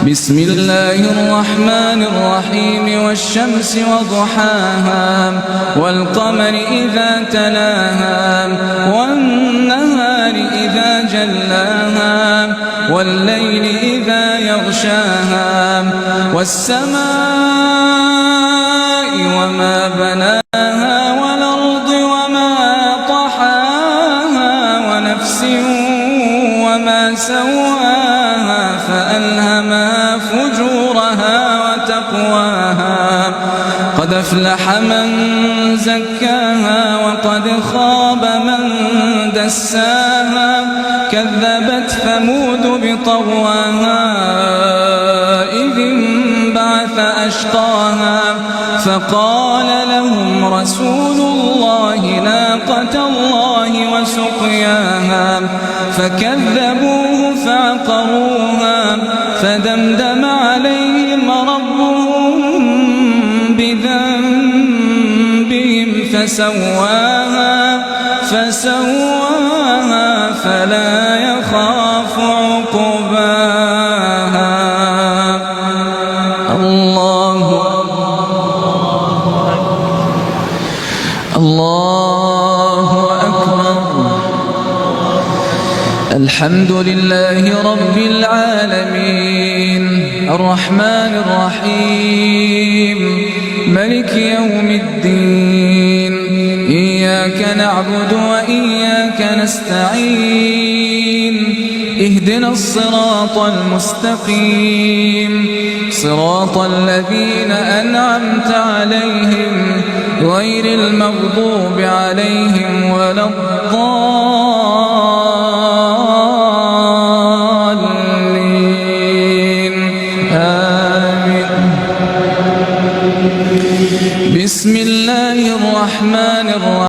بسم الله الرحمن الرحيم والشمس وضحاها والقمر إذا تلاها والنهار إذا جلاها والليل إذا يغشاها والسماء وما بناها والأرض وما طحاها ونفس وما سواها فألهمها فجورها وتقواها قد أفلح من زكاها وقد خاب من دساها كذبت ثمود بطغواها إذ انبعث أشقاها فقال لهم رسول الله ناقة الله وسقياها فكذبوه فعقروها فدمدم عليهم ربهم بذنبهم فسواها فلا يخاف عقباها. الله أكبر. الحمد لله رب العالمين الرحمن الرحيم ملك يوم الدين إياك نعبد وإياك نستعين اهدنا الصراط المستقيم صراط الذين أنعمت عليهم غير المغضوب عليهم ولا الضالين آمين. بسم الله الرحمن الرحيم